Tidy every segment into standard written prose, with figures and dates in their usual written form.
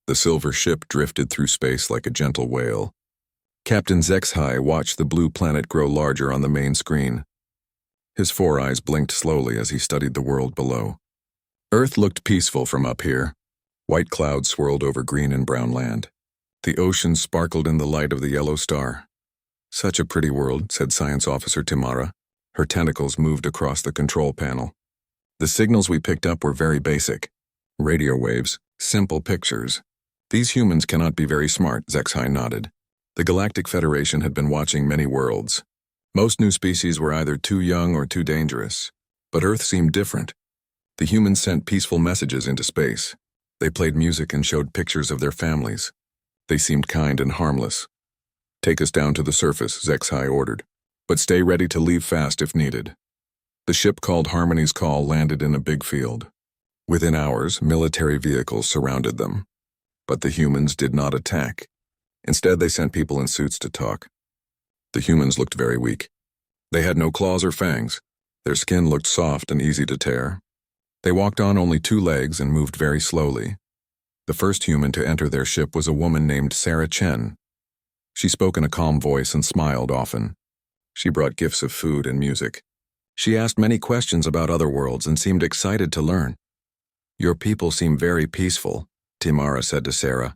The silver ship drifted through space like a gentle whale. Captain HFY watched the blue planet grow larger on the main screen. His four eyes blinked slowly as he studied the world below. Earth looked peaceful from up here. White clouds swirled over green and brown land. The ocean sparkled in the light of the yellow star. "Such a pretty world," said Science Officer Tamara. Her tentacles moved across the control panel. "The signals we picked up were very basic. Radio waves, simple pictures. These humans cannot be very smart," HFY nodded. The Galactic Federation had been watching many worlds. Most new species were either too young or too dangerous. But Earth seemed different. The humans sent peaceful messages into space. They played music and showed pictures of their families. They seemed kind and harmless. "Take us down to the surface," HFY ordered. "But stay ready to leave fast if needed." The ship called Harmony's Call landed in a big field. Within hours, military vehicles surrounded them. But the humans did not attack. Instead, they sent people in suits to talk. The humans looked very weak. They had no claws or fangs. Their skin looked soft and easy to tear. They walked on only 2 legs and moved very slowly. The first human to enter their ship was a woman named Sarah Chen. She spoke in a calm voice and smiled often. She brought gifts of food and music. She asked many questions about other worlds and seemed excited to learn. "Your people seem very peaceful," Tamara said to Sarah.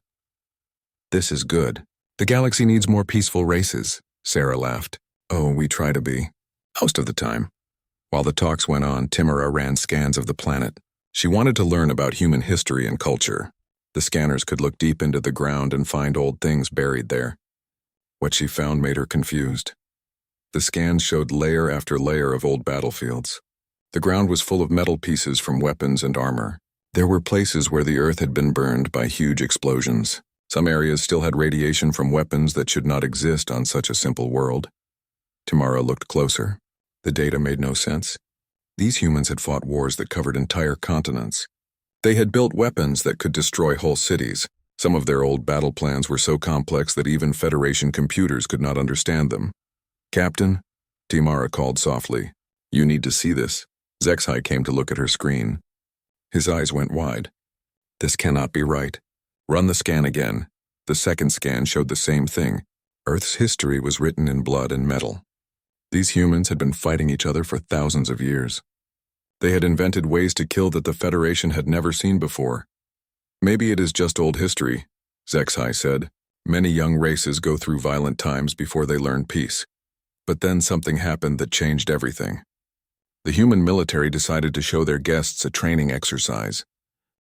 "This is good. The galaxy needs more peaceful races," Sarah laughed. "Oh, we try to be. Most of the time." While the talks went on, Tamara ran scans of the planet. She wanted to learn about human history and culture. The scanners could look deep into the ground and find old things buried there. What she found made her confused. The scans showed layer after layer of old battlefields. The ground was full of metal pieces from weapons and armor. There were places where the earth had been burned by huge explosions. Some areas still had radiation from weapons that should not exist on such a simple world. Tamara looked closer. The data made no sense. These humans had fought wars that covered entire continents. They had built weapons that could destroy whole cities. Some of their old battle plans were so complex that even Federation computers could not understand them. "Captain," Tamara called softly, "you need to see this." HFY came to look at her screen. His eyes went wide. "This cannot be right. Run the scan again." The second scan showed the same thing. Earth's history was written in blood and metal. These humans had been fighting each other for thousands of years. They had invented ways to kill that the Federation had never seen before. "Maybe it is just old history," HFY said. "Many young races go through violent times before they learn peace. But then something happened that changed everything." The human military decided to show their guests a training exercise.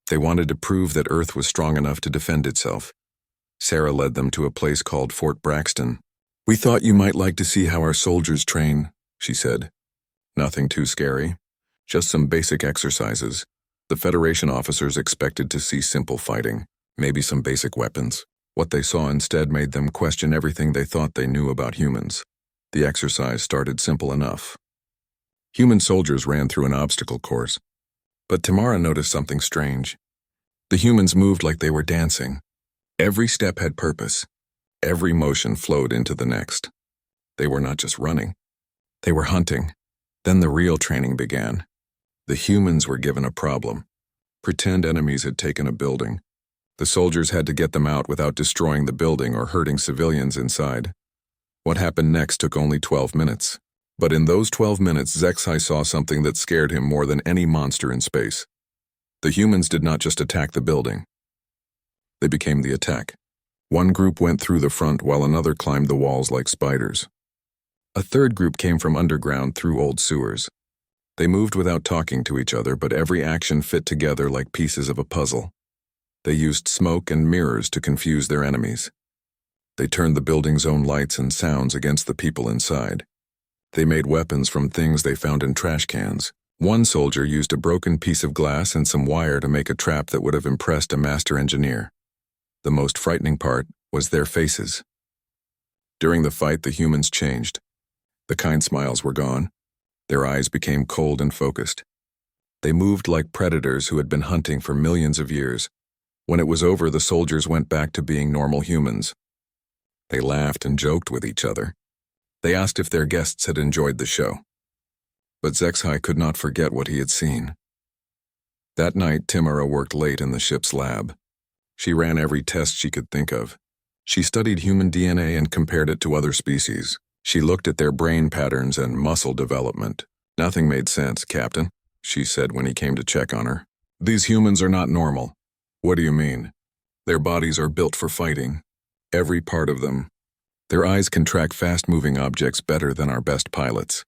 They wanted to prove that Earth was strong enough to defend itself. Sarah led them to a place called Fort Braxton. "We thought you might like to see how our soldiers train," she said. "Nothing too scary. Just some basic exercises. The Federation officers expected to see simple fighting, maybe some basic weapons. What they saw instead made them question everything they thought they knew about humans. The exercise started simple enough. Human soldiers ran through an obstacle course. But Tamara noticed something strange. The humans moved like they were dancing. Every step had purpose. Every motion flowed into the next. They were not just running. They were hunting. Then the real training began. The humans were given a problem. Pretend enemies had taken a building. The soldiers had to get them out without destroying the building or hurting civilians inside. What happened next took only 12 minutes. But in those 12 minutes, HFY saw something that scared him more than any monster in space. The humans did not just attack the building. They became the attack. One group went through the front while another climbed the walls like spiders. A third group came from underground through old sewers. They moved without talking to each other, but every action fit together like pieces of a puzzle. They used smoke and mirrors to confuse their enemies. They turned the building's own lights and sounds against the people inside. They made weapons from things they found in trash cans. One soldier used a broken piece of glass and some wire to make a trap that would have impressed a master engineer. The most frightening part was their faces. During the fight, the humans changed. The kind smiles were gone. Their eyes became cold and focused. They moved like predators who had been hunting for millions of years. When it was over, the soldiers went back to being normal humans. They laughed and joked with each other. They asked if their guests had enjoyed the show. But HFY could not forget what he had seen. That night, Tamara worked late in the ship's lab. She ran every test she could think of. She studied human DNA and compared it to other species. She looked at their brain patterns and muscle development. "Nothing made sense, Captain," she said when he came to check on her. "These humans are not normal." "What do you mean?" "Their bodies are built for fighting. Every part of them. Their eyes can track fast-moving objects better than our best pilots.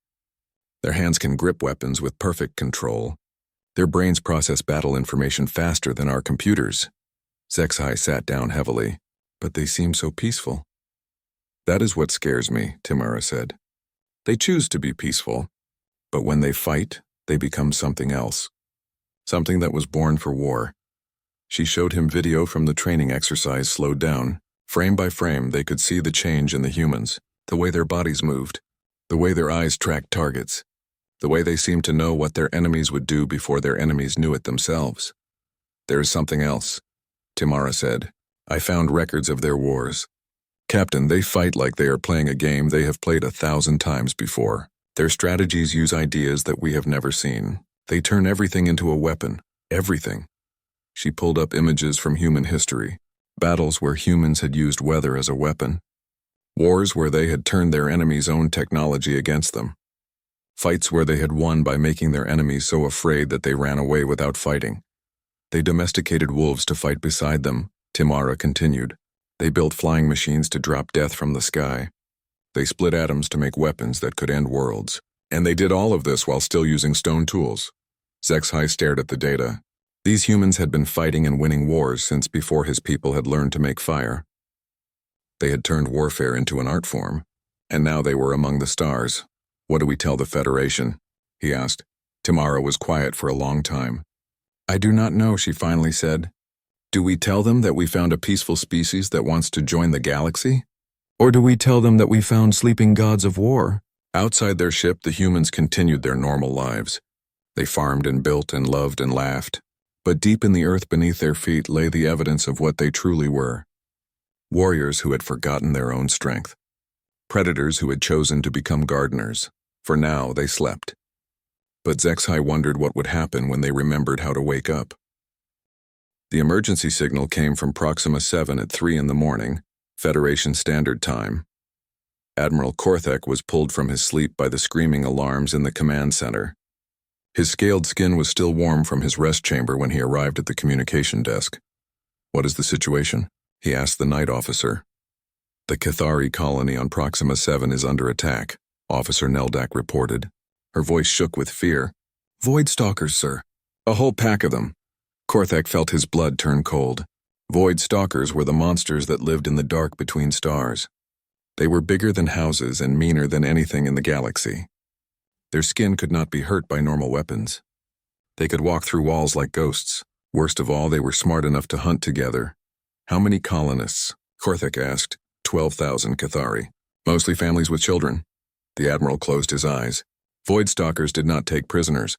Their hands can grip weapons with perfect control. Their brains process battle information faster than our computers." Zexhai sat down heavily. "But they seem so peaceful." "That is what scares me," Timara said. "They choose to be peaceful, but when they fight, they become something else. Something that was born for war." She showed him video from the training exercise slowed down. Frame by frame, they could see the change in the humans, the way their bodies moved, the way their eyes tracked targets, the way they seemed to know what their enemies would do before their enemies knew it themselves. "There is something else," Timara said. "I found records of their wars. Captain, they fight like they are playing a game they have played 1,000 times before. Their strategies use ideas that we have never seen. They turn everything into a weapon. Everything." She pulled up images from human history. Battles where humans had used weather as a weapon. Wars where they had turned their enemies' own technology against them. Fights where they had won by making their enemies so afraid that they ran away without fighting. They domesticated wolves to fight beside them, Timara continued. They built flying machines to drop death from the sky. They split atoms to make weapons that could end worlds. And they did all of this while still using stone tools. Zexhai stared at the data. These humans had been fighting and winning wars since before his people had learned to make fire. They had turned warfare into an art form, and now they were among the stars. "What do we tell the Federation?" he asked. Timara was quiet for a long time. "I do not know," she finally said. "Do we tell them that we found a peaceful species that wants to join the galaxy? Or do we tell them that we found sleeping gods of war?" Outside their ship, the humans continued their normal lives. They farmed and built and loved and laughed. But deep in the earth beneath their feet lay the evidence of what they truly were. Warriors who had forgotten their own strength. Predators who had chosen to become gardeners. For now, they slept. But Zexhai wondered what would happen when they remembered how to wake up. The emergency signal came from Proxima 7 at 3 in the morning, Federation Standard Time. Admiral Korthek was pulled from his sleep by the screaming alarms in the command center. His scaled skin was still warm from his rest chamber when he arrived at the communication desk. "What is the situation?" he asked the night officer. "The Cathari colony on Proxima 7 is under attack," Officer Neldak reported. Her voice shook with fear. "Void stalkers, sir. A whole pack of them." Korthek felt his blood turn cold. Void stalkers were the monsters that lived in the dark between stars. They were bigger than houses and meaner than anything in the galaxy. Their skin could not be hurt by normal weapons. They could walk through walls like ghosts. Worst of all, they were smart enough to hunt together. "How many colonists?" Korthek asked. 12,000 Cathari. Mostly families with children. The Admiral closed his eyes. Void stalkers did not take prisoners.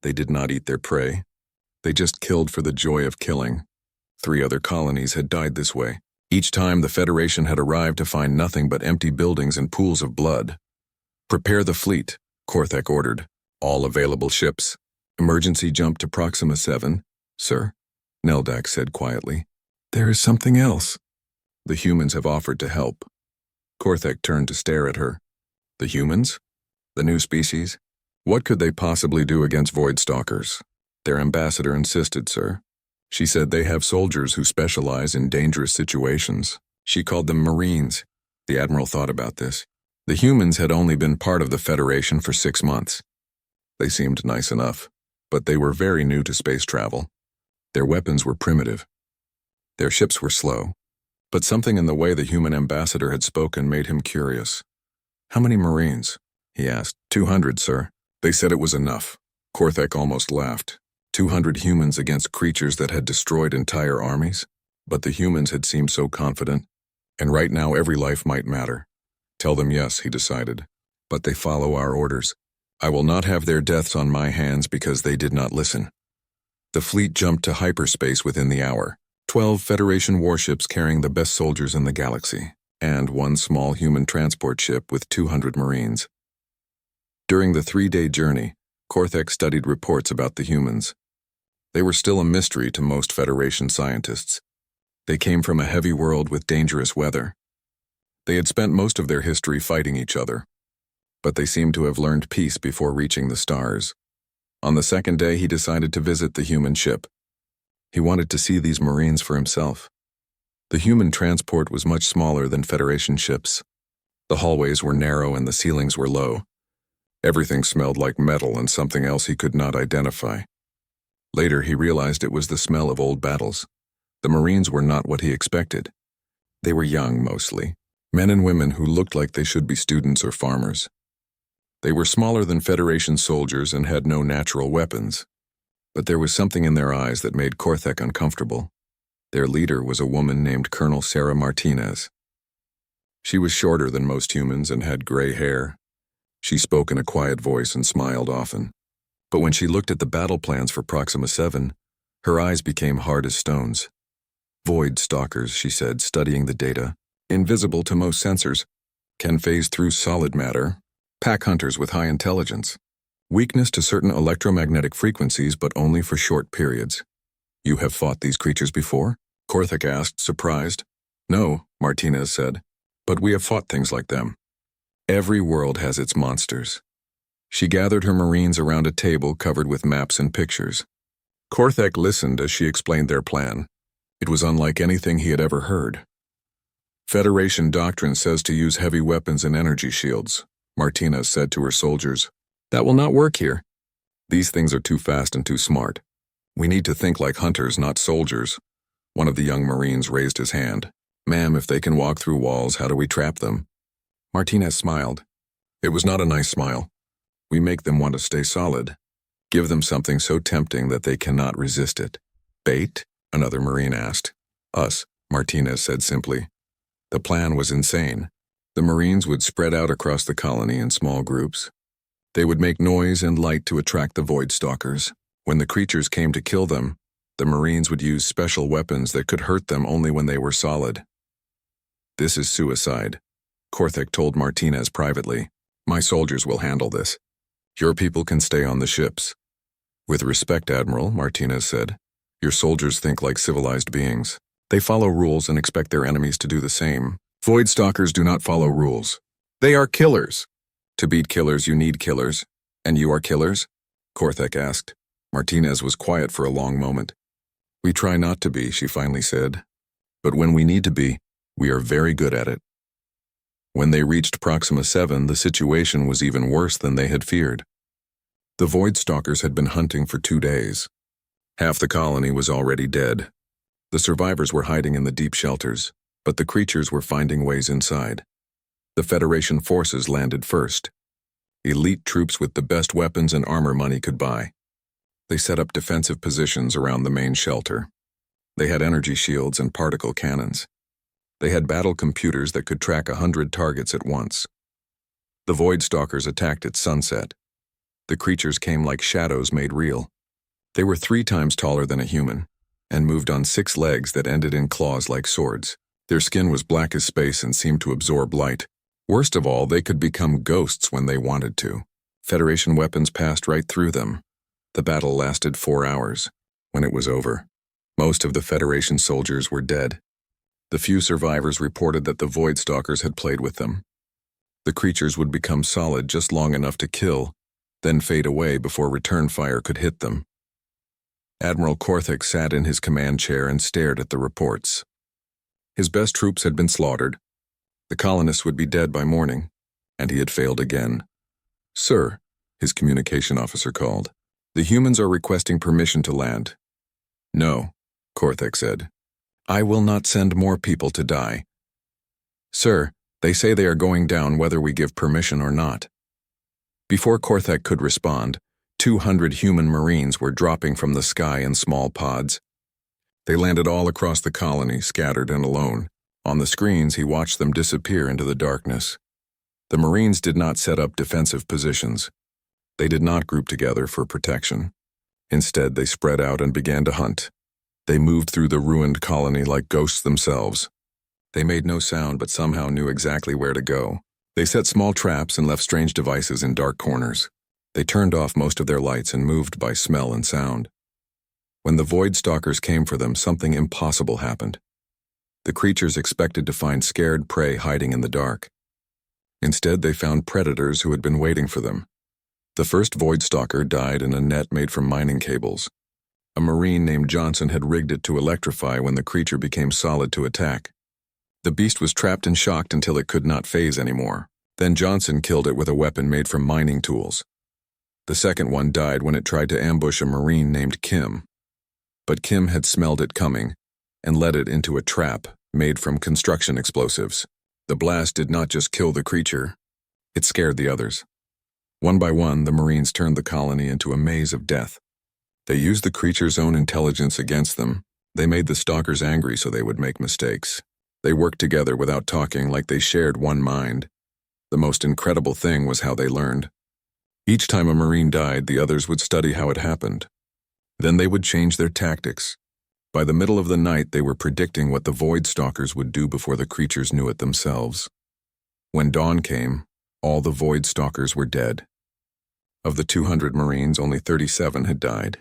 They did not eat their prey. They just killed for the joy of killing. 3 other colonies had died this way. Each time the Federation had arrived to find nothing but empty buildings and pools of blood. "Prepare the fleet," Korthek ordered. "All available ships. Emergency jump to Proxima 7. "Sir," Neldak said quietly. "There is something else." "The humans have offered to help." Korthek turned to stare at her. "The humans? The new species? What could they possibly do against Void Stalkers?" "Their ambassador insisted, sir. She said they have soldiers who specialize in dangerous situations. She called them Marines." The Admiral thought about this. The humans had only been part of the Federation for 6 months. They seemed nice enough, but they were very new to space travel. Their weapons were primitive. Their ships were slow, but something in the way the human ambassador had spoken made him curious. "How many Marines?" he asked. 200, sir. They said it was enough." Korthek almost laughed. 200 humans against creatures that had destroyed entire armies? But the humans had seemed so confident, and right now every life might matter. "Tell them yes," he decided. "But they follow our orders. I will not have their deaths on my hands because they did not listen." The fleet jumped to hyperspace within the hour. 12 Federation warships carrying the best soldiers in the galaxy, and 1 small human transport ship with 200 Marines. During the 3-day journey, Korthek studied reports about the humans. They were still a mystery to most Federation scientists. They came from a heavy world with dangerous weather. They had spent most of their history fighting each other, but they seemed to have learned peace before reaching the stars. On the second day, he decided to visit the human ship. He wanted to see these Marines for himself. The human transport was much smaller than Federation ships. The hallways were narrow and the ceilings were low. Everything smelled like metal and something else he could not identify. Later, he realized it was the smell of old battles. The Marines were not what he expected. They were young, mostly, men and women who looked like they should be students or farmers. They were smaller than Federation soldiers and had no natural weapons. But there was something in their eyes that made Korthek uncomfortable. Their leader was a woman named Colonel Sarah Martinez. She was shorter than most humans and had gray hair. She spoke in a quiet voice and smiled often. But when she looked at the battle plans for Proxima 7, her eyes became hard as stones. Void stalkers, she said, studying the data, invisible to most sensors, can phase through solid matter, pack hunters with high intelligence, weakness to certain electromagnetic frequencies but only for short periods. You have fought these creatures before? Korthek asked, surprised. No, Martinez said, but we have fought things like them. Every world has its monsters. She gathered her Marines around a table covered with maps and pictures. Korthek listened as she explained their plan. It was unlike anything he had ever heard. Federation doctrine says to use heavy weapons and energy shields, Martinez said to her soldiers. That will not work here. These things are too fast and too smart. We need to think like hunters, not soldiers. One of the young Marines raised his hand. Ma'am, if they can walk through walls, how do we trap them? Martinez smiled. It was not a nice smile. We make them want to stay solid. Give them something so tempting that they cannot resist it. Bait? Another Marine asked. Us, Martinez said simply. The plan was insane. The Marines would spread out across the colony in small groups. They would make noise and light to attract the Void Stalkers. When the creatures came to kill them, the Marines would use special weapons that could hurt them only when they were solid. This is suicide, Korthek told Martinez privately. My soldiers will handle this. Your people can stay on the ships. With respect, Admiral, Martinez said. Your soldiers think like civilized beings. They follow rules and expect their enemies to do the same. Void Stalkers do not follow rules. They are killers. To beat killers, you need killers. And you are killers? Korthek asked. Martinez was quiet for a long moment. We try not to be, she finally said. But when we need to be, we are very good at it. When they reached Proxima 7, the situation was even worse than they had feared. The Void Stalkers had been hunting for 2 days. Half the colony was already dead. The survivors were hiding in the deep shelters, but the creatures were finding ways inside. The Federation forces landed first. Elite troops with the best weapons and armor money could buy. They set up defensive positions around the main shelter. They had energy shields and particle cannons. They had battle computers that could track 100 targets at once. The Void Stalkers attacked at sunset. The creatures came like shadows made real. They were 3 times taller than a human, and moved on 6 legs that ended in claws like swords. Their skin was black as space and seemed to absorb light. Worst of all, they could become ghosts when they wanted to. Federation weapons passed right through them. The battle lasted 4 hours. When it was over, most of the Federation soldiers were dead. The few survivors reported that the Void Stalkers had played with them. The creatures would become solid just long enough to kill, then fade away before return fire could hit them. Admiral Korthek sat in his command chair and stared at the reports. His best troops had been slaughtered. The colonists would be dead by morning, and he had failed again. Sir, his communication officer called. The humans are requesting permission to land. No, Korthek said. I will not send more people to die. Sir, they say they are going down whether we give permission or not. Before Korthek could respond, 200 human Marines were dropping from the sky in small pods. They landed all across the colony, scattered and alone. On the screens, he watched them disappear into the darkness. The Marines did not set up defensive positions. They did not group together for protection. Instead, they spread out and began to hunt. They moved through the ruined colony like ghosts themselves. They made no sound but somehow knew exactly where to go. They set small traps and left strange devices in dark corners. They turned off most of their lights and moved by smell and sound. When the Void Stalkers came for them, something impossible happened. The creatures expected to find scared prey hiding in the dark. Instead, they found predators who had been waiting for them. The first void stalker died in a net made from mining cables. A Marine named Johnson had rigged it to electrify when the creature became solid to attack. The beast was trapped and shocked until it could not phase anymore. Then Johnson killed it with a weapon made from mining tools. The second one died when it tried to ambush a Marine named Kim. But Kim had smelled it coming and led it into a trap made from construction explosives. The blast did not just kill the creature, it scared the others. One by one, the Marines turned the colony into a maze of death. They used the creature's own intelligence against them. They made the stalkers angry so they would make mistakes. They worked together without talking, like they shared one mind. The most incredible thing was how they learned. Each time a Marine died, the others would study how it happened. Then they would change their tactics. By the middle of the night, they were predicting what the Void Stalkers would do before the creatures knew it themselves. When dawn came, all the Void Stalkers were dead. Of the 200 Marines, only 37 had died.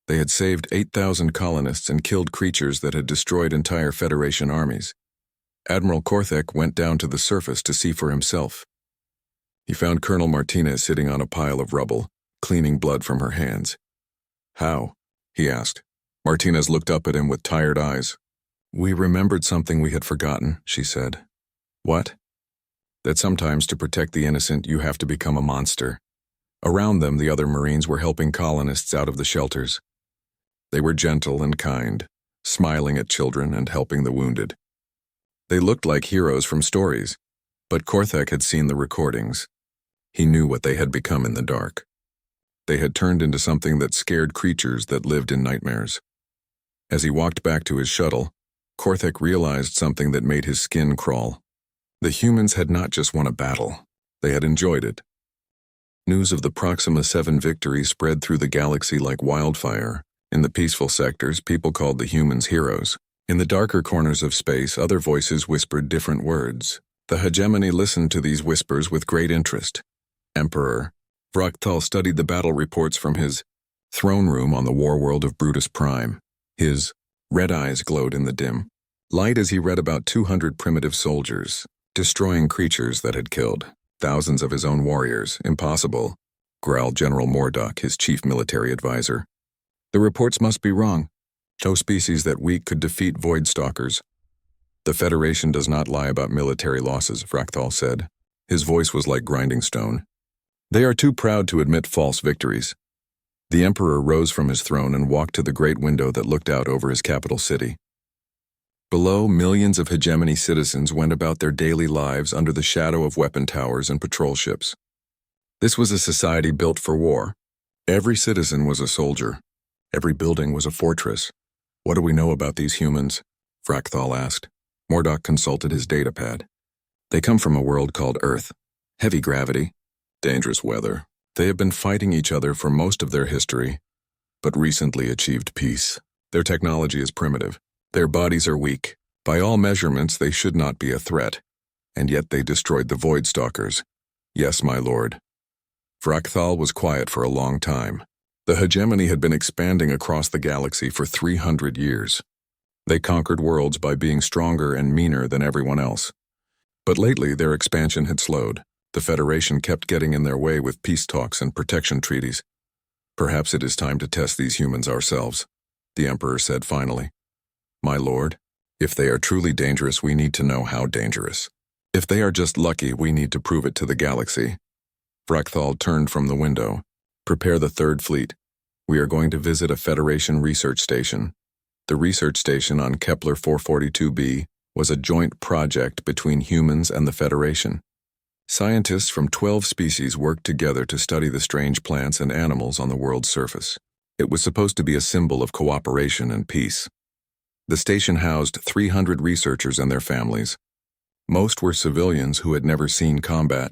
They had saved 8,000 colonists and killed creatures that had destroyed entire Federation armies. Admiral Korthek went down to the surface to see for himself. He found Colonel Martinez sitting on a pile of rubble, cleaning blood from her hands. "How?" he asked. Martinez looked up at him with tired eyes. "We remembered something we had forgotten," she said. "What?" "That sometimes to protect the innocent you have to become a monster." Around them, the other Marines were helping colonists out of the shelters. They were gentle and kind, smiling at children and helping the wounded. They looked like heroes from stories, but Korthek had seen the recordings. He knew what they had become in the dark. They had turned into something that scared creatures that lived in nightmares. As he walked back to his shuttle, Korthek realized something that made his skin crawl. The humans had not just won a battle, they had enjoyed it. News of the Proxima 7 victory spread through the galaxy like wildfire. In the peaceful sectors, people called the humans heroes. In the darker corners of space, other voices whispered different words. The hegemony listened to these whispers with great interest. Emperor Vraktal studied the battle reports from his throne room on the war world of Brutus Prime. His red eyes glowed in the dim light as he read about 200 primitive soldiers, destroying creatures that had killed thousands of his own warriors. "Impossible," growled General Mordock, his chief military advisor. "The reports must be wrong. No species that weak could defeat Void Stalkers." "The Federation does not lie about military losses," Vraktal said. His voice was like grinding stone. "They are too proud to admit false victories." The Emperor rose from his throne and walked to the great window that looked out over his capital city. Below, millions of hegemony citizens went about their daily lives under the shadow of weapon towers and patrol ships. This was a society built for war. Every citizen was a soldier. Every building was a fortress. "What do we know about these humans?" Vraktal asked. Mordock consulted his datapad. "They come from a world called Earth. Heavy gravity, dangerous weather. They have been fighting each other for most of their history, but recently achieved peace. Their technology is primitive. Their bodies are weak. By all measurements, they should not be a threat. And yet they destroyed the Void Stalkers." "Yes, my lord." Vraktal was quiet for a long time. The hegemony had been expanding across the galaxy for 300 years. They conquered worlds by being stronger and meaner than everyone else. But lately, their expansion had slowed. The Federation kept getting in their way with peace talks and protection treaties. "Perhaps it is time to test these humans ourselves," the Emperor said finally. "My lord, if they are truly dangerous, we need to know how dangerous. If they are just lucky, we need to prove it to the galaxy." Vraktal turned from the window. "Prepare the Third Fleet. We are going to visit a Federation research station." The research station on Kepler 442b was a joint project between humans and the Federation. Scientists from 12 species worked together to study the strange plants and animals on the world's surface. It was supposed to be a symbol of cooperation and peace. The station housed 300 researchers and their families. Most were civilians who had never seen combat.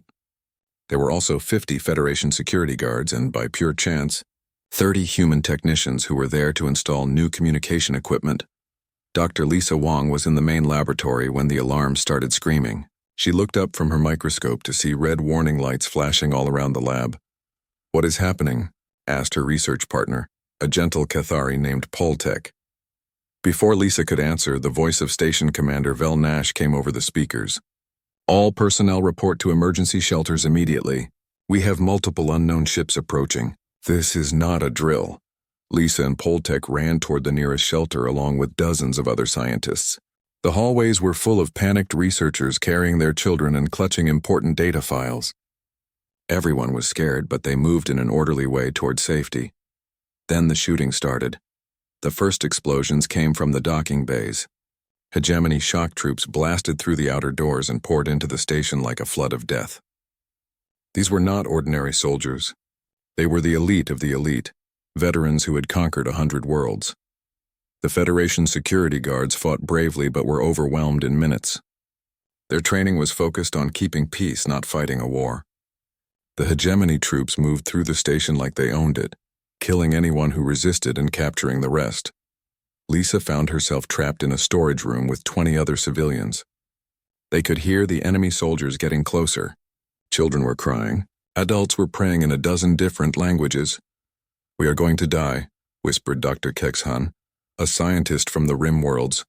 There were also 50 Federation security guards and, by pure chance, 30 human technicians who were there to install new communication equipment. Dr. Lisa Wong was in the main laboratory when the alarm started screaming. She looked up from her microscope to see red warning lights flashing all around the lab. "What is happening?" asked her research partner, a gentle Cathari named Poltek. Before Lisa could answer, the voice of Station Commander Vel Nash came over the speakers. All personnel report to emergency shelters immediately. We have multiple unknown ships approaching. This is not a drill. Lisa and Poltek ran toward the nearest shelter along with dozens of other scientists. The hallways were full of panicked researchers carrying their children and clutching important data files. Everyone was scared, but they moved in an orderly way toward safety. Then the shooting started. The first explosions came from the docking bays. Hegemony shock troops blasted through the outer doors and poured into the station like a flood of death. These were not ordinary soldiers. They were the elite of the elite, veterans who had conquered 100 worlds. The Federation security guards fought bravely but were overwhelmed in minutes. Their training was focused on keeping peace, not fighting a war. The Hegemony troops moved through the station like they owned it, killing anyone who resisted and capturing the rest. Lisa found herself trapped in a storage room with 20 other civilians. They could hear the enemy soldiers getting closer. Children were crying. Adults were praying in a dozen different languages. "We are going to die," whispered Dr. Kexhan, a scientist from the Rim worlds.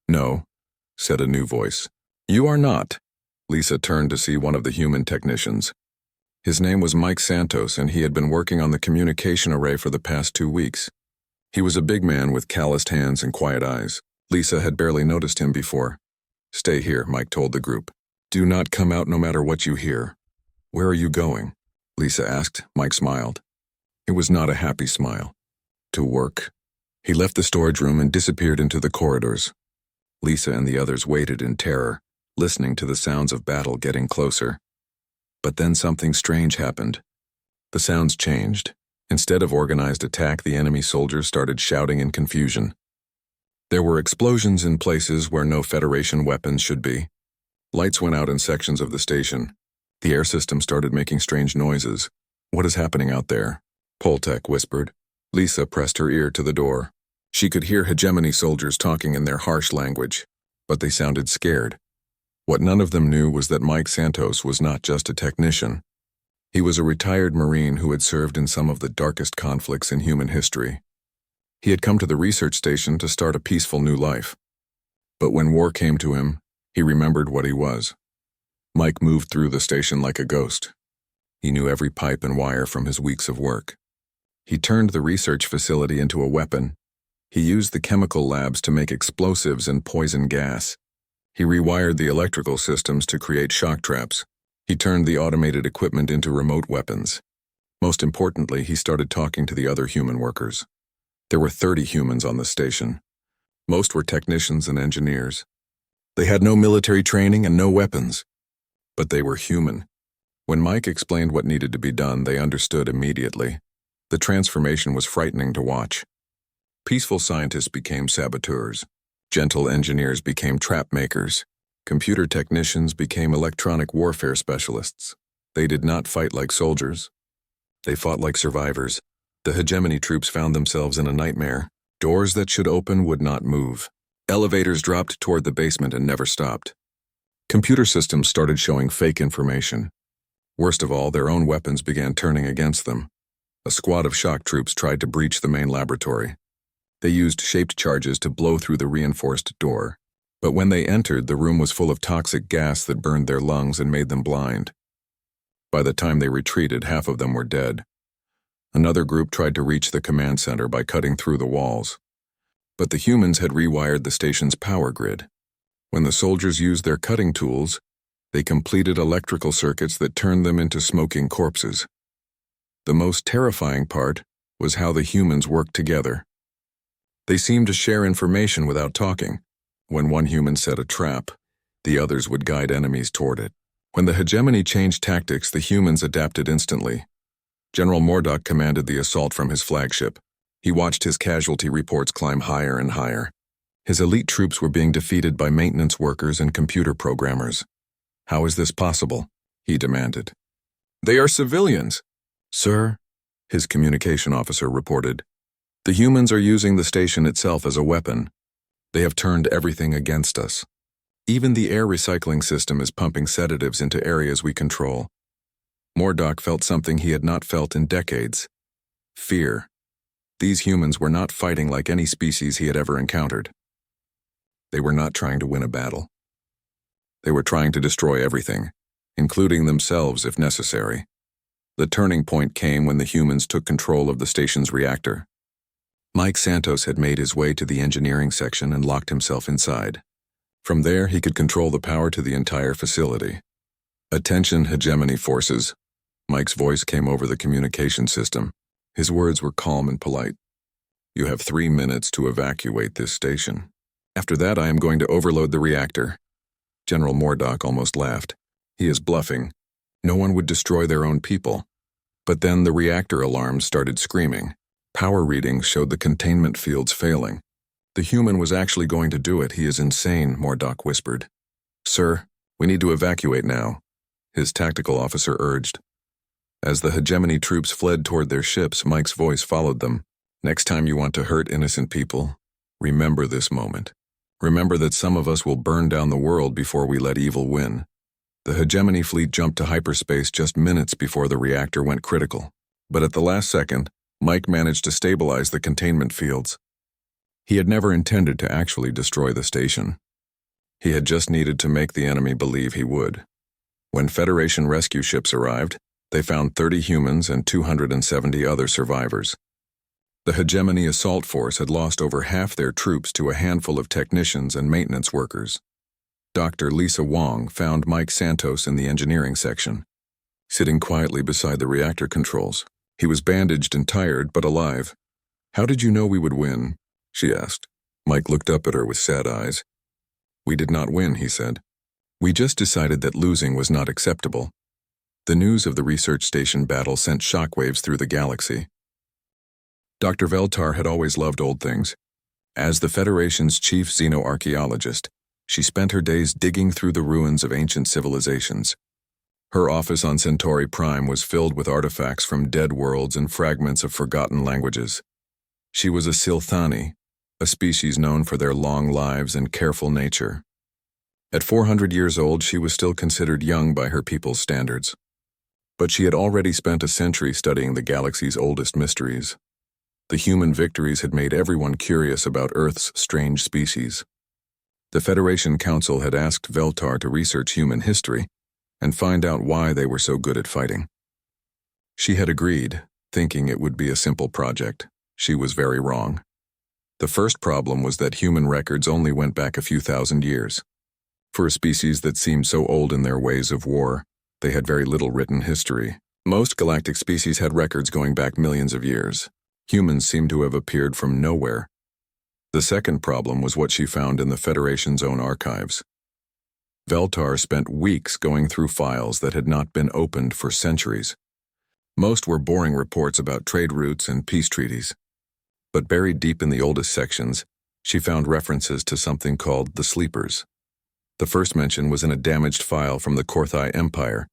"No," said a new voice. "You are not." Lisa turned to see one of the human technicians. His name was Mike Santos, and he had been working on the communication array for the past 2 weeks. He was a big man with calloused hands and quiet eyes. Lisa had barely noticed him before. "Stay here," Mike told the group. "Do not come out no matter what you hear." "Where are you going?" Lisa asked. Mike smiled. It was not a happy smile. "To work." He left the storage room and disappeared into the corridors. Lisa and the others waited in terror, listening to the sounds of battle getting closer. But then something strange happened. The sounds changed. Instead of organized attack, the enemy soldiers started shouting in confusion. There were explosions in places where no Federation weapons should be. Lights went out in sections of the station. The air system started making strange noises. "What is happening out there?" Poltek whispered. Lisa pressed her ear to the door. She could hear Hegemony soldiers talking in their harsh language, but they sounded scared. What none of them knew was that Mike Santos was not just a technician. He was a retired Marine who had served in some of the darkest conflicts in human history. He had come to the research station to start a peaceful new life. But when war came to him, he remembered what he was. Mike moved through the station like a ghost. He knew every pipe and wire from his weeks of work. He turned the research facility into a weapon. He used the chemical labs to make explosives and poison gas. He rewired the electrical systems to create shock traps. He turned the automated equipment into remote weapons. Most importantly, he started talking to the other human workers. There were 30 humans on the station. Most were technicians and engineers. They had no military training and no weapons. But they were human. When Mike explained what needed to be done, they understood immediately. The transformation was frightening to watch. Peaceful scientists became saboteurs. Gentle engineers became trap makers. Computer technicians became electronic warfare specialists. They did not fight like soldiers. They fought like survivors. The Hegemony troops found themselves in a nightmare. Doors that should open would not move. Elevators dropped toward the basement and never stopped. Computer systems started showing fake information. Worst of all, their own weapons began turning against them. A squad of shock troops tried to breach the main laboratory. They used shaped charges to blow through the reinforced door. But when they entered, the room was full of toxic gas that burned their lungs and made them blind. By the time they retreated, half of them were dead. Another group tried to reach the command center by cutting through the walls. But the humans had rewired the station's power grid. When the soldiers used their cutting tools, they completed electrical circuits that turned them into smoking corpses. The most terrifying part was how the humans worked together. They seemed to share information without talking. When one human set a trap, the others would guide enemies toward it. When the Hegemony changed tactics, the humans adapted instantly. General Mordock commanded the assault from his flagship. He watched his casualty reports climb higher and higher. His elite troops were being defeated by maintenance workers and computer programmers. "How is this possible?" he demanded. "They are civilians." "Sir," his communication officer reported, "the humans are using the station itself as a weapon. They have turned everything against us. Even the air recycling system is pumping sedatives into areas we control." Mordock felt something he had not felt in decades: fear. These humans were not fighting like any species he had ever encountered. They were not trying to win a battle. They were trying to destroy everything, including themselves if necessary. The turning point came when the humans took control of the station's reactor. Mike Santos had made his way to the engineering section and locked himself inside. From there, he could control the power to the entire facility. "Attention, hegemony forces." Mike's voice came over the communication system. His words were calm and polite. "You have 3 minutes to evacuate this station. After that, I am going to overload the reactor." General Mordock almost laughed. "He is bluffing. No one would destroy their own people." But then the reactor alarms started screaming. Power readings showed the containment fields failing. "The human was actually going to do it. He is insane," Mordock whispered. "Sir, we need to evacuate now," his tactical officer urged. As the hegemony troops fled toward their ships, Mike's voice followed them. "Next time you want to hurt innocent people, remember this moment. Remember that some of us will burn down the world before we let evil win." The hegemony fleet jumped to hyperspace just minutes before the reactor went critical. But at the last second, Mike managed to stabilize the containment fields. He had never intended to actually destroy the station. He had just needed to make the enemy believe he would. When Federation rescue ships arrived, they found 30 humans and 270 other survivors. The hegemony assault force had lost over half their troops to a handful of technicians and maintenance workers. Dr. Lisa Wong found Mike Santos in the engineering section, sitting quietly beside the reactor controls. He was bandaged and tired, but alive. "How did you know we would win?" she asked. Mike looked up at her with sad eyes. "We did not win," he said. "We just decided that losing was not acceptable." The news of the research station battle sent shockwaves through the galaxy. Dr. Veltar had always loved old things. As the Federation's chief xenoarchaeologist, she spent her days digging through the ruins of ancient civilizations. Her office on Centauri Prime was filled with artifacts from dead worlds and fragments of forgotten languages. She was a Silthani, a species known for their long lives and careful nature. At 400 years old, she was still considered young by her people's standards. But she had already spent a century studying the galaxy's oldest mysteries. The human victories had made everyone curious about Earth's strange species. The Federation Council had asked Veltar to research human history and find out why they were so good at fighting. She had agreed, thinking it would be a simple project. She was very wrong. The first problem was that human records only went back a few thousand years. For a species that seemed so old in their ways of war, they had very little written history. Most galactic species had records going back millions of years. Humans seemed to have appeared from nowhere. The second problem was what she found in the Federation's own archives. Veltar spent weeks going through files that had not been opened for centuries. Most were boring reports about trade routes and peace treaties. But buried deep in the oldest sections, she found references to something called the Sleepers. The first mention was in a damaged file from the Korthai Empire,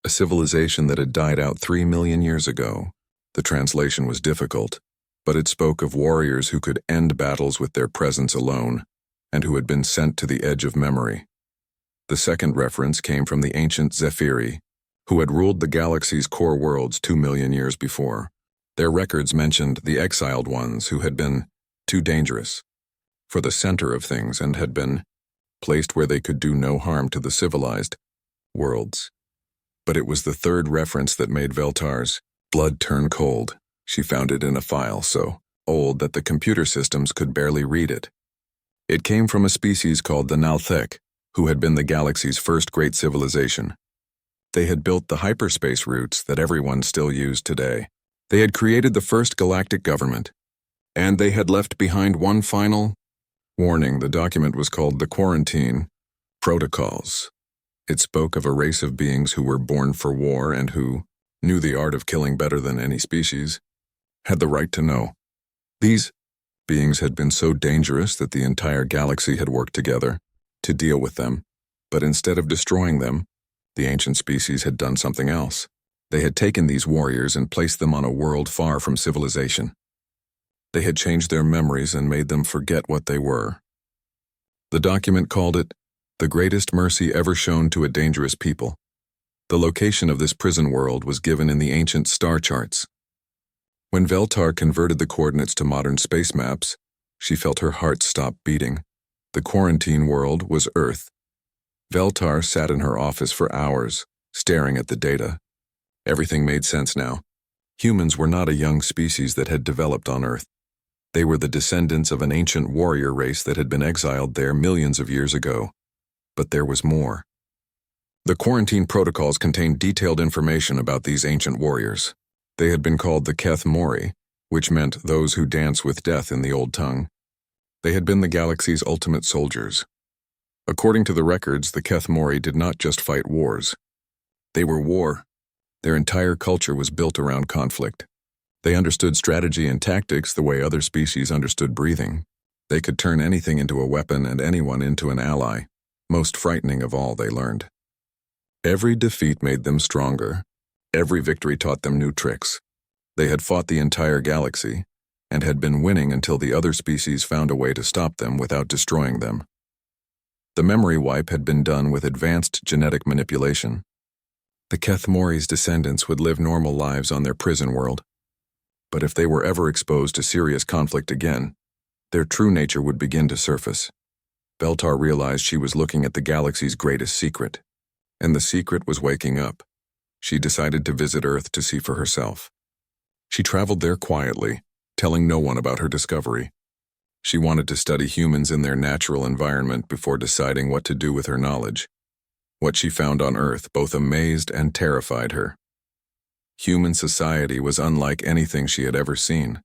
a civilization that had died out 3 million years ago. The translation was difficult, but it spoke of warriors who could end battles with their presence alone, and who had been sent to the edge of memory. The second reference came from the ancient Zephyri, who had ruled the galaxy's core worlds 2 million years before. Their records mentioned the exiled ones who had been too dangerous for the center of things and had been placed where they could do no harm to the civilized worlds. But it was the third reference that made Veltar's blood turn cold. She found it in a file so old that the computer systems could barely read it. It came from a species called the Nalthek, who had been the galaxy's first great civilization. They had built the hyperspace routes that everyone still used today. They had created the first galactic government, and they had left behind one final warning. The document was called the Quarantine Protocols. It spoke of a race of beings who were born for war and who knew the art of killing better than any species, had the right to know. These beings had been so dangerous that the entire galaxy had worked together to deal with them, but instead of destroying them, the ancient species had done something else. They had taken these warriors and placed them on a world far from civilization. They had changed their memories and made them forget what they were. The document called it the greatest mercy ever shown to a dangerous people. The location of this prison world was given in the ancient star charts. When Veltar converted the coordinates to modern space maps, she felt her heart stop beating. The quarantine world was Earth. Veltar sat in her office for hours, staring at the data. Everything made sense now. Humans were not a young species that had developed on Earth. They were the descendants of an ancient warrior race that had been exiled there millions of years ago. But there was more. The quarantine protocols contained detailed information about these ancient warriors. They had been called the Keth Mori, which meant those who dance with death in the old tongue. They had been the galaxy's ultimate soldiers. According to the records, the Keth Mori did not just fight wars. They were war. Their entire culture was built around conflict. They understood strategy and tactics the way other species understood breathing. They could turn anything into a weapon and anyone into an ally. Most frightening of all, they learned. Every defeat made them stronger. Every victory taught them new tricks. They had fought the entire galaxy, and had been winning until the other species found a way to stop them without destroying them. The memory wipe had been done with advanced genetic manipulation. The Keth Mori's descendants would live normal lives on their prison world. But if they were ever exposed to serious conflict again, their true nature would begin to surface. Veltar realized she was looking at the galaxy's greatest secret, and the secret was waking up. She decided to visit Earth to see for herself. She traveled there quietly, telling no one about her discovery. She wanted to study humans in their natural environment before deciding what to do with her knowledge. What she found on Earth both amazed and terrified her. Human society was unlike anything she had ever seen.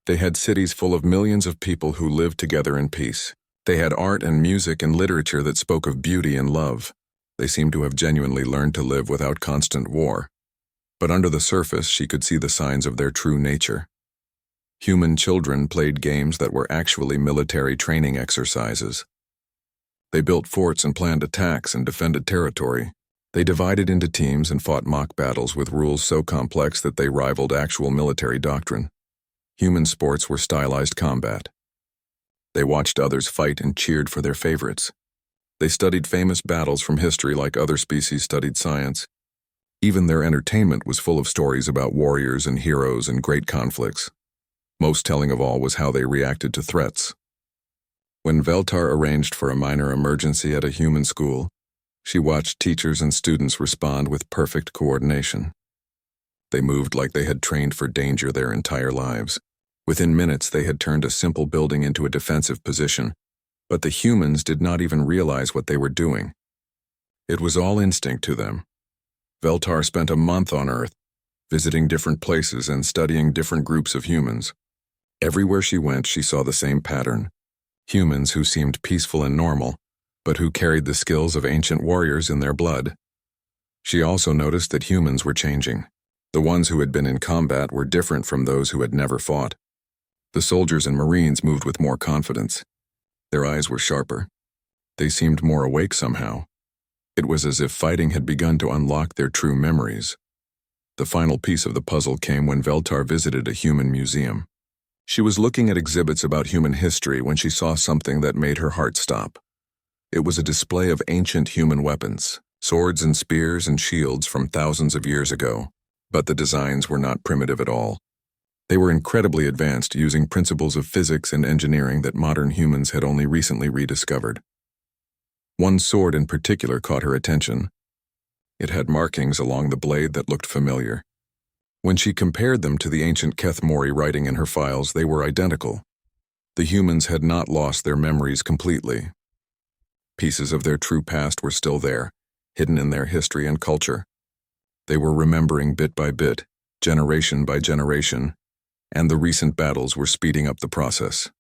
They had cities full of millions of people who lived together in peace. They had art and music and literature that spoke of beauty and love. They seemed to have genuinely learned to live without constant war. But under the surface, she could see the signs of their true nature. Human children played games that were actually military training exercises. They built forts and planned attacks and defended territory. They divided into teams and fought mock battles with rules so complex that they rivaled actual military doctrine. Human sports were stylized combat. They watched others fight and cheered for their favorites. They studied famous battles from history like other species studied science. Even their entertainment was full of stories about warriors and heroes and great conflicts. Most telling of all was how they reacted to threats. When Veltar arranged for a minor emergency at a human school, she watched teachers and students respond with perfect coordination. They moved like they had trained for danger their entire lives. Within minutes, they had turned a simple building into a defensive position, but the humans did not even realize what they were doing. It was all instinct to them. Veltar spent a month on Earth, visiting different places and studying different groups of humans. Everywhere she went, she saw the same pattern. Humans who seemed peaceful and normal, but who carried the skills of ancient warriors in their blood. She also noticed that humans were changing. The ones who had been in combat were different from those who had never fought. The soldiers and Marines moved with more confidence. Their eyes were sharper. They seemed more awake somehow. It was as if fighting had begun to unlock their true memories. The final piece of the puzzle came when Veltar visited a human museum. She was looking at exhibits about human history when she saw something that made her heart stop. It was a display of ancient human weapons, swords and spears and shields from thousands of years ago. But the designs were not primitive at all. They were incredibly advanced, using principles of physics and engineering that modern humans had only recently rediscovered. One sword in particular caught her attention. It had markings along the blade that looked familiar. When she compared them to the ancient Keth Mori writing in her files, they were identical. The humans had not lost their memories completely. Pieces of their true past were still there, hidden in their history and culture. They were remembering bit by bit, generation by generation, and the recent battles were speeding up the process.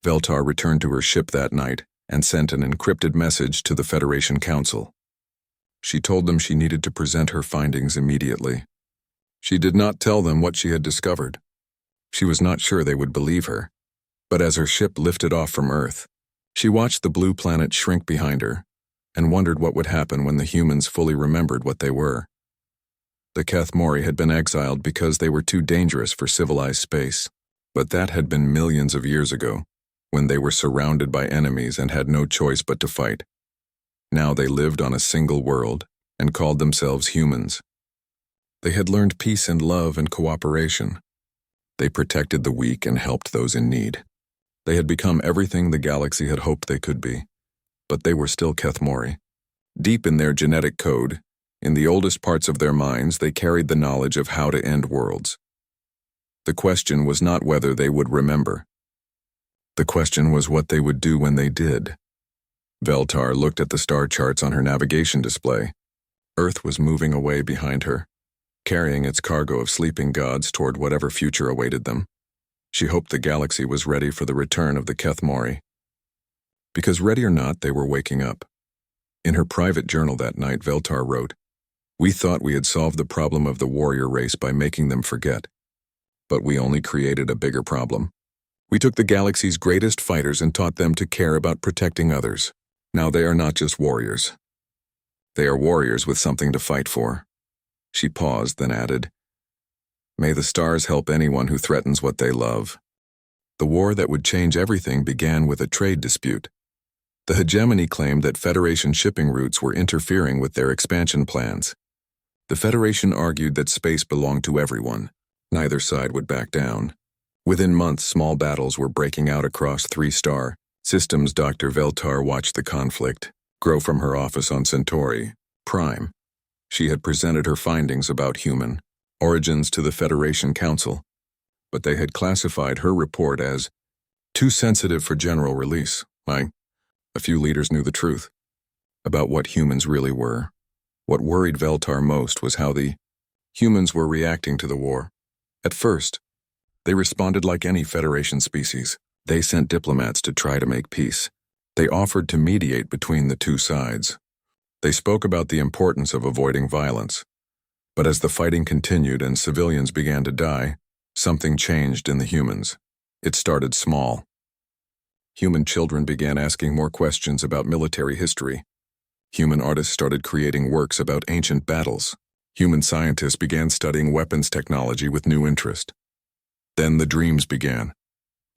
Veltar returned to her ship that night and sent an encrypted message to the Federation Council. She told them she needed to present her findings immediately. She did not tell them what she had discovered. She was not sure they would believe her, but as her ship lifted off from Earth, she watched the blue planet shrink behind her and wondered what would happen when the humans fully remembered what they were. The Keth Mori had been exiled because they were too dangerous for civilized space, but that had been millions of years ago, when they were surrounded by enemies and had no choice but to fight. Now they lived on a single world and called themselves humans. They had learned peace and love and cooperation. They protected the weak and helped those in need. They had become everything the galaxy had hoped they could be. But they were still Kethmori. Deep in their genetic code, in the oldest parts of their minds, they carried the knowledge of how to end worlds. The question was not whether they would remember. The question was what they would do when they did. Veltar looked at the star charts on her navigation display. Earth was moving away behind her, carrying its cargo of sleeping gods toward whatever future awaited them. She hoped the galaxy was ready for the return of the Kethmori. Because ready or not, they were waking up. In her private journal that night, Veltar wrote, "We thought we had solved the problem of the warrior race by making them forget. But we only created a bigger problem. We took the galaxy's greatest fighters and taught them to care about protecting others. Now they are not just warriors. They are warriors with something to fight for." She paused, then added, "May the stars help anyone who threatens what they love." The war that would change everything began with a trade dispute. The hegemony claimed that Federation shipping routes were interfering with their expansion plans. The Federation argued that space belonged to everyone. Neither side would back down. Within months, small battles were breaking out across 3-star systems. Dr. Veltar watched the conflict grow from her office on Centauri Prime. She had presented her findings about human origins to the Federation Council, but they had classified her report as too sensitive for general release. A few leaders knew the truth about what humans really were. What worried Veltar most was how the humans were reacting to the war. At first, they responded like any Federation species. They sent diplomats to try to make peace. They offered to mediate between the two sides. They spoke about the importance of avoiding violence. But as the fighting continued and civilians began to die, something changed in the humans. It started small. Human children began asking more questions about military history. Human artists started creating works about ancient battles. Human scientists began studying weapons technology with new interest. Then the dreams began.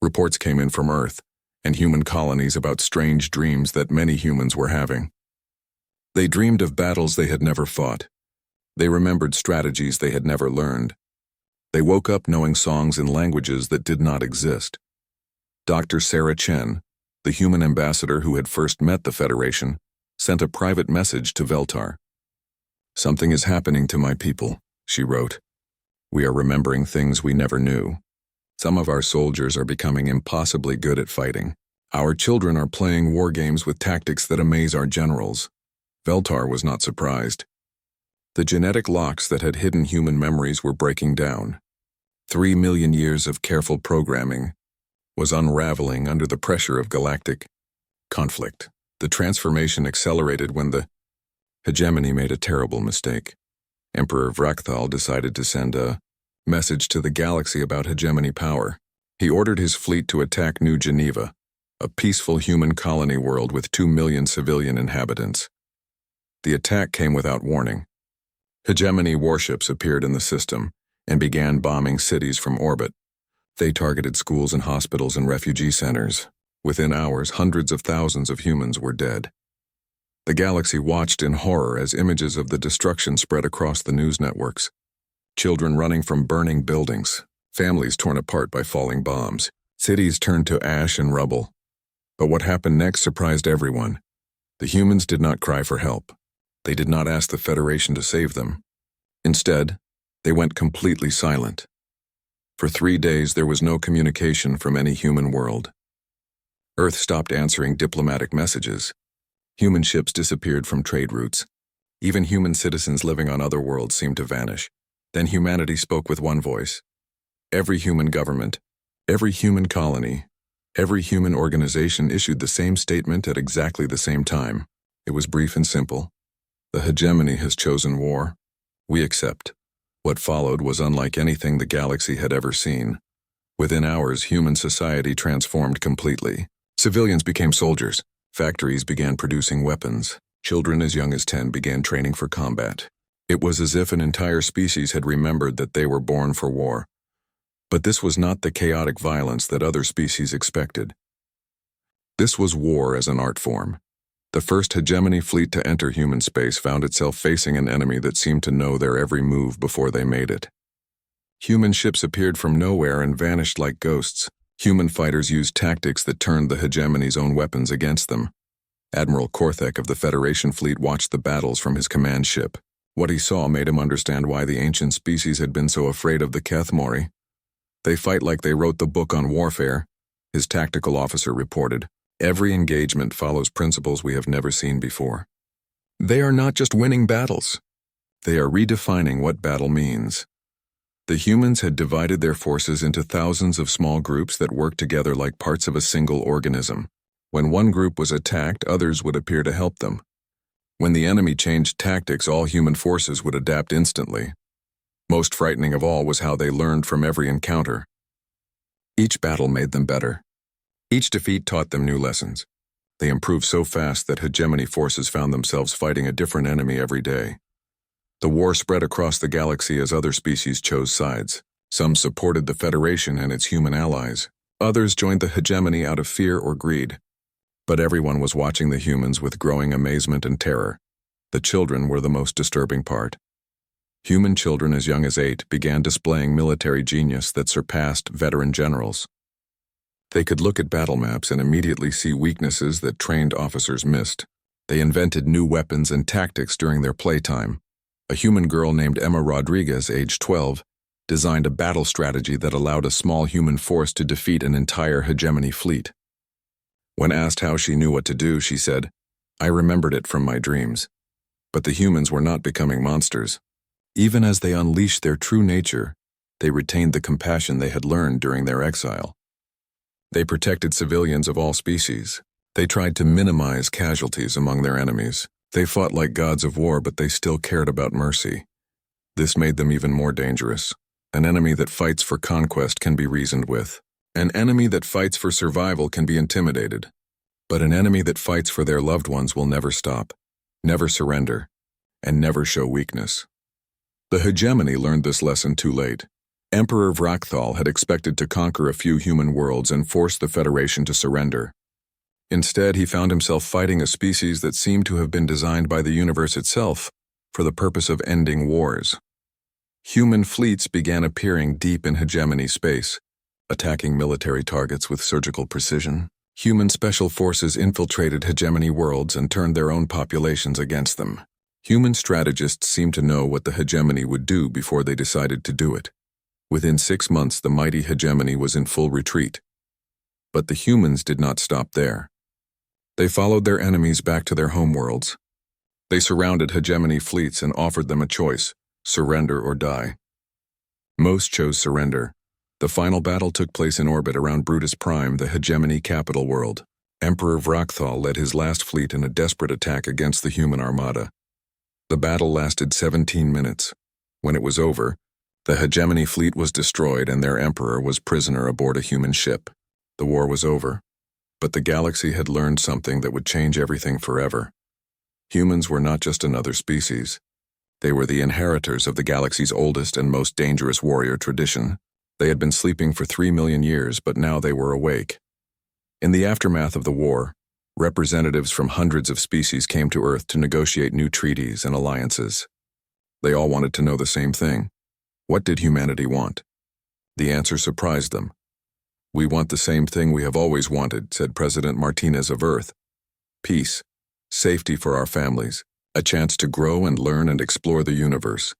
Reports came in from Earth and human colonies about strange dreams that many humans were having. They dreamed of battles they had never fought. They remembered strategies they had never learned. They woke up knowing songs in languages that did not exist. Dr. Sarah Chen, the human ambassador who had first met the Federation, sent a private message to Veltar. "Something is happening to my people," she wrote. "We are remembering things we never knew. Some of our soldiers are becoming impossibly good at fighting. Our children are playing war games with tactics that amaze our generals." Veltar was not surprised. The genetic locks that had hidden human memories were breaking down. 3 million years of careful programming was unraveling under the pressure of galactic conflict. The transformation accelerated when the hegemony made a terrible mistake. Emperor Vrakthal decided to send a message to the galaxy about hegemony power. He ordered his fleet to attack New Geneva, a peaceful human colony world with 2 million civilian inhabitants. The attack came without warning. Hegemony warships appeared in the system and began bombing cities from orbit. They targeted schools and hospitals and refugee centers. Within hours, hundreds of thousands of humans were dead. The galaxy watched in horror as images of the destruction spread across the news networks. Children running from burning buildings, families torn apart by falling bombs, cities turned to ash and rubble. But what happened next surprised everyone. The humans did not cry for help. They did not ask the Federation to save them. Instead, they went completely silent. For 3 days, there was no communication from any human world. Earth stopped answering diplomatic messages. Human ships disappeared from trade routes. Even human citizens living on other worlds seemed to vanish. Then humanity spoke with one voice. Every human government, every human colony, every human organization issued the same statement at exactly the same time. It was brief and simple. The hegemony has chosen war. We accept. What followed was unlike anything the galaxy had ever seen. Within hours, human society transformed completely. Civilians became soldiers. Factories began producing weapons. Children as young as 10 began training for combat. It was as if an entire species had remembered that they were born for war. But this was not the chaotic violence that other species expected. This was war as an art form. The first hegemony fleet to enter human space found itself facing an enemy that seemed to know their every move before they made it. Human ships appeared from nowhere and vanished like ghosts. Human fighters used tactics that turned the hegemony's own weapons against them. Admiral Korthek of the Federation fleet watched the battles from his command ship. What he saw made him understand why the ancient species had been so afraid of the Kethmori. They fight like they wrote the book on warfare, his tactical officer reported. Every engagement follows principles we have never seen before. They are not just winning battles. They are redefining what battle means. The humans had divided their forces into thousands of small groups that worked together like parts of a single organism. When one group was attacked, others would appear to help them. When the enemy changed tactics, all human forces would adapt instantly. Most frightening of all was how they learned from every encounter. Each battle made them better. Each defeat taught them new lessons. They improved so fast that hegemony forces found themselves fighting a different enemy every day. The war spread across the galaxy as other species chose sides. Some supported the Federation and its human allies. Others joined the hegemony out of fear or greed. But everyone was watching the humans with growing amazement and terror. The children were the most disturbing part. Human children as young as 8 began displaying military genius that surpassed veteran generals. They could look at battle maps and immediately see weaknesses that trained officers missed. They invented new weapons and tactics during their playtime. A human girl named Emma Rodriguez, aged 12, designed a battle strategy that allowed a small human force to defeat an entire hegemony fleet. When asked how she knew what to do, she said, "I remembered it from my dreams." But the humans were not becoming monsters. Even as they unleashed their true nature, they retained the compassion they had learned during their exile. They protected civilians of all species. They tried to minimize casualties among their enemies. They fought like gods of war, but they still cared about mercy. This made them even more dangerous. An enemy that fights for conquest can be reasoned with. An enemy that fights for survival can be intimidated. But an enemy that fights for their loved ones will never stop, never surrender, and never show weakness. The hegemony learned this lesson too late. Emperor Vrakthal had expected to conquer a few human worlds and force the Federation to surrender. Instead, he found himself fighting a species that seemed to have been designed by the universe itself for the purpose of ending wars. Human fleets began appearing deep in hegemony space, attacking military targets with surgical precision. Human special forces infiltrated hegemony worlds and turned their own populations against them. Human strategists seemed to know what the hegemony would do before they decided to do it. Within 6 months, the mighty hegemony was in full retreat. But the humans did not stop there. They followed their enemies back to their homeworlds. They surrounded hegemony fleets and offered them a choice: surrender or die. Most chose surrender. The final battle took place in orbit around Brutus Prime, the hegemony capital world. Emperor Vrakthal led his last fleet in a desperate attack against the human armada. The battle lasted 17 minutes. When it was over, the hegemony fleet was destroyed and their emperor was prisoner aboard a human ship. The war was over. But the galaxy had learned something that would change everything forever. Humans were not just another species. They were the inheritors of the galaxy's oldest and most dangerous warrior tradition. They had been sleeping for 3 million years, but now they were awake. In the aftermath of the war, representatives from hundreds of species came to Earth to negotiate new treaties and alliances. They all wanted to know the same thing. What did humanity want? The answer surprised them. "We want the same thing we have always wanted," said President Martinez of Earth. "Peace, safety for our families, a chance to grow and learn and explore the universe.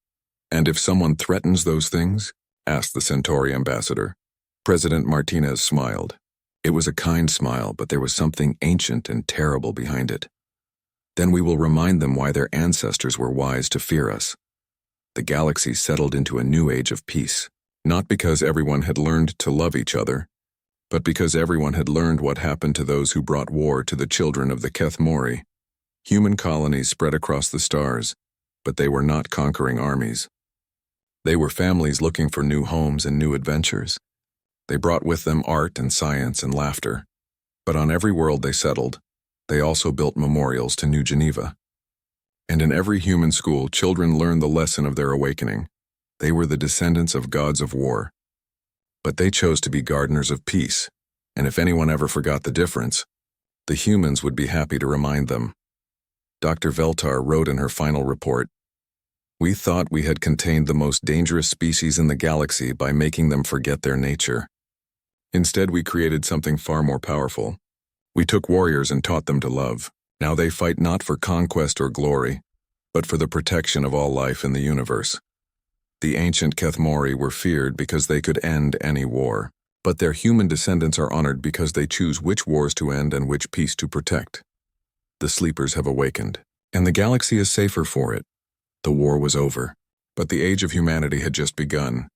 And if someone threatens those things?" asked the Centauri ambassador. President Martinez smiled. It was a kind smile, but there was something ancient and terrible behind it. "Then we will remind them why their ancestors were wise to fear us." The galaxy settled into a new age of peace, not because everyone had learned to love each other, but because everyone had learned what happened to those who brought war to the children of the Kethmori. Human colonies spread across the stars, but they were not conquering armies. They were families looking for new homes and new adventures. They brought with them art and science and laughter. But on every world they settled, they also built memorials to New Geneva. And in every human school, children learned the lesson of their awakening. They were the descendants of gods of war. But they chose to be gardeners of peace, and if anyone ever forgot the difference, the humans would be happy to remind them. Dr. Veltar wrote in her final report. We thought we had contained the most dangerous species in the galaxy by making them forget their nature. Instead, we created something far more powerful. We took warriors and taught them to love. Now they fight not for conquest or glory, but for the protection of all life in the universe. The ancient Kethmori were feared because they could end any war, but their human descendants are honored because they choose which wars to end and which peace to protect. The sleepers have awakened, and the galaxy is safer for it. The war was over, but the age of humanity had just begun.